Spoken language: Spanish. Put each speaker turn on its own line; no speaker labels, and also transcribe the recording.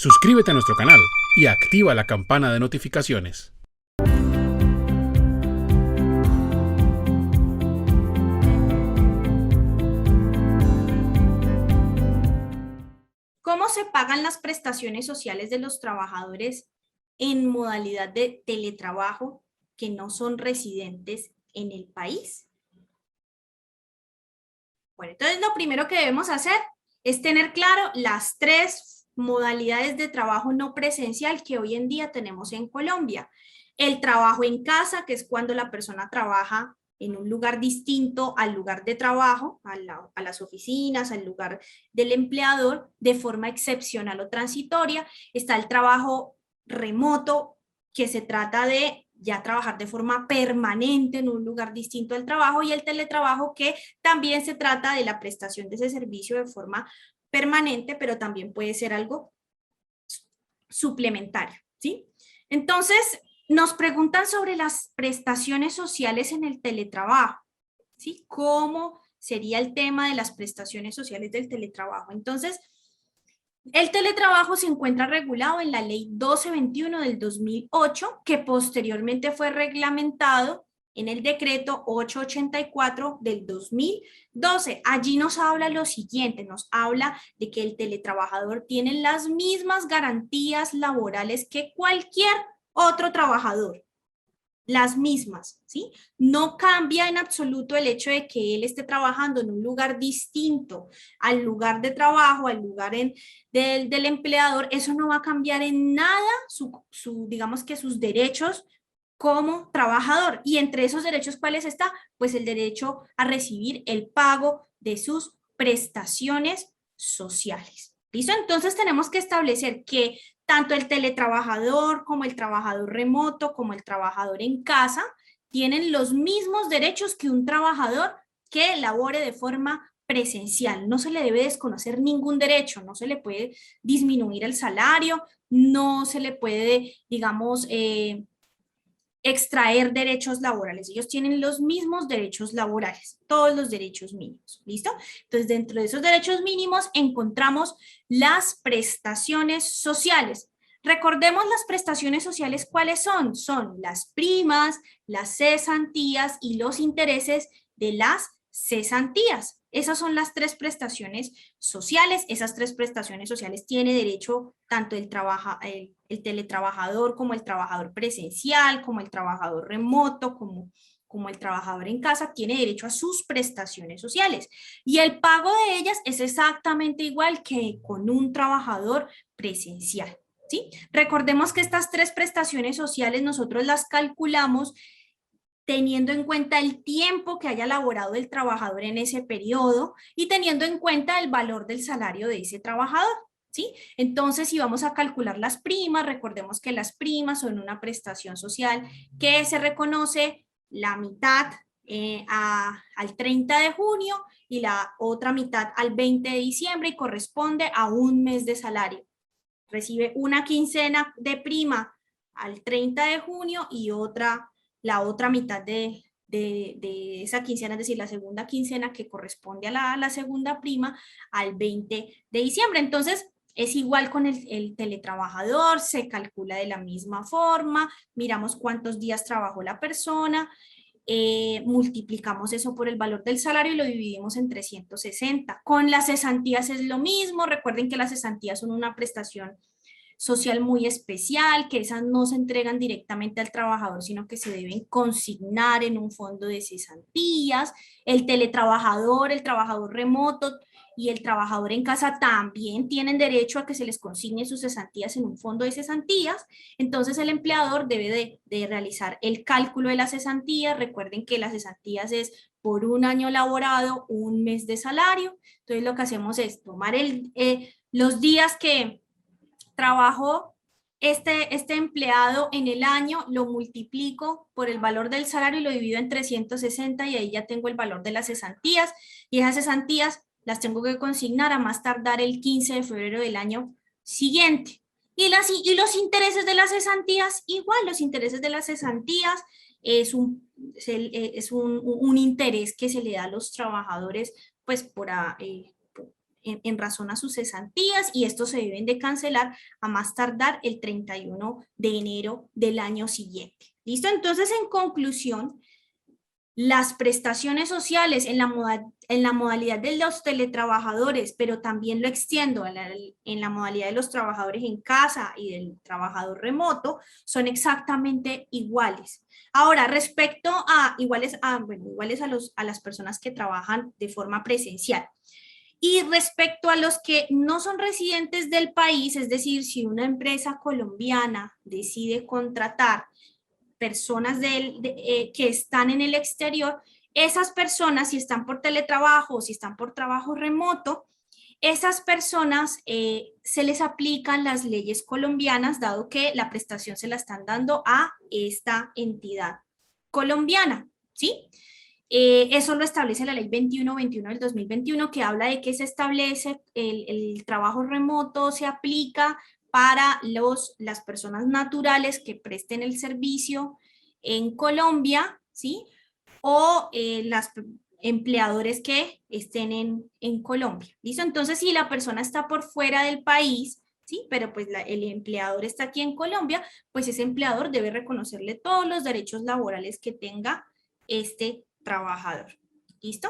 Suscríbete a nuestro canal y activa la campana de notificaciones.
¿Cómo se pagan las prestaciones sociales de los trabajadores en modalidad de teletrabajo que no son residentes en el país? Bueno, entonces lo primero que debemos hacer es tener claro las tres modalidades de trabajo no presencial que hoy en día tenemos en Colombia. El trabajo en casa, que es cuando la persona trabaja en un lugar distinto al lugar de trabajo, a las oficinas, al lugar del empleador, de forma excepcional o transitoria. Está el trabajo remoto, que se trata de ya trabajar de forma permanente en un lugar distinto al trabajo, y el teletrabajo, que también se trata de la prestación de ese servicio de forma permanente, pero también puede ser algo suplementario, ¿sí? Entonces, nos preguntan sobre las prestaciones sociales en el teletrabajo, ¿sí? ¿Cómo sería el tema de las prestaciones sociales del teletrabajo? Entonces, el teletrabajo se encuentra regulado en la Ley 1221 del 2008, que posteriormente fue reglamentado en el decreto 884 del 2012. Allí nos habla lo siguiente, nos habla de que el teletrabajador tiene las mismas garantías laborales que cualquier otro trabajador, las mismas, ¿sí? No cambia en absoluto el hecho de que él esté trabajando en un lugar distinto al lugar de trabajo, al lugar del empleador. Eso no va a cambiar en nada digamos que sus derechos como trabajador. Y entre esos derechos, ¿cuáles está? Pues el derecho a recibir el pago de sus prestaciones sociales. ¿Listo? Entonces tenemos que establecer que tanto el teletrabajador como el trabajador remoto, como el trabajador en casa, tienen los mismos derechos que un trabajador que labore de forma presencial. No se le debe desconocer ningún derecho, no se le puede disminuir el salario, no se le puede, digamos, extraer derechos laborales. Ellos tienen los mismos derechos laborales, todos los derechos mínimos, ¿listo? Entonces, dentro de esos derechos mínimos encontramos las prestaciones sociales. Recordemos las prestaciones sociales, ¿cuáles son? Son las primas, las cesantías y los intereses de las cesantías. Esas son las tres prestaciones sociales. Esas tres prestaciones sociales tiene derecho tanto el teletrabajador, como el trabajador presencial, como el trabajador remoto, como el trabajador en casa, tiene derecho a sus prestaciones sociales. Y el pago de ellas es exactamente igual que con un trabajador presencial, ¿sí? Recordemos que estas tres prestaciones sociales nosotros las calculamos teniendo en cuenta el tiempo que haya laborado el trabajador en ese periodo y teniendo en cuenta el valor del salario de ese trabajador, ¿sí? Entonces, si vamos a calcular las primas, recordemos que las primas son una prestación social que se reconoce la mitad al 30 de junio y la otra mitad al 20 de diciembre y corresponde a un mes de salario. Recibe una quincena de prima al 30 de junio y la otra mitad de esa quincena, es decir, la segunda quincena que corresponde a la segunda prima al 20 de diciembre. Entonces, es igual con el teletrabajador, se calcula de la misma forma, miramos cuántos días trabajó la persona, multiplicamos eso por el valor del salario y lo dividimos en 360. Con las cesantías es lo mismo. Recuerden que las cesantías son una prestación social muy especial, que esas no se entregan directamente al trabajador, sino que se deben consignar en un fondo de cesantías. El teletrabajador, el trabajador remoto y el trabajador en casa también tienen derecho a que se les consigne sus cesantías en un fondo de cesantías. Entonces el empleador debe de realizar el cálculo de las cesantías. Recuerden que las cesantías es por un año laborado, un mes de salario. Entonces lo que hacemos es tomar los días que trabajó este empleado en el año, lo multiplico por el valor del salario y lo divido en 360 y ahí ya tengo el valor de las cesantías, y esas cesantías las tengo que consignar a más tardar el 15 de febrero del año siguiente. Y los intereses de las cesantías, igual, los intereses de las cesantías es un interés que se le da a los trabajadores, pues en razón a sus cesantías, y estos se deben de cancelar a más tardar el 31 de enero del año siguiente. ¿Listo? Entonces, en conclusión, las prestaciones sociales en la modalidad de los teletrabajadores, pero también lo extiendo en la modalidad de los trabajadores en casa y del trabajador remoto, son exactamente iguales. Ahora, respecto a iguales a las personas que trabajan de forma presencial. Y respecto a los que no son residentes del país, es decir, si una empresa colombiana decide contratar personas que están en el exterior, esas personas, si están por teletrabajo o si están por trabajo remoto, esas personas se les aplican las leyes colombianas, dado que la prestación se la están dando a esta entidad colombiana, ¿sí? Eso lo establece la ley 2121 del 2021, que habla de que se establece el trabajo remoto, se aplica para las personas naturales que presten el servicio en Colombia, ¿sí? O las empleadores que estén en Colombia, ¿listo? Entonces, si la persona está por fuera del país, ¿sí? Pero pues el empleador está aquí en Colombia, pues ese empleador debe reconocerle todos los derechos laborales que tenga este trabajador. ¿Listo?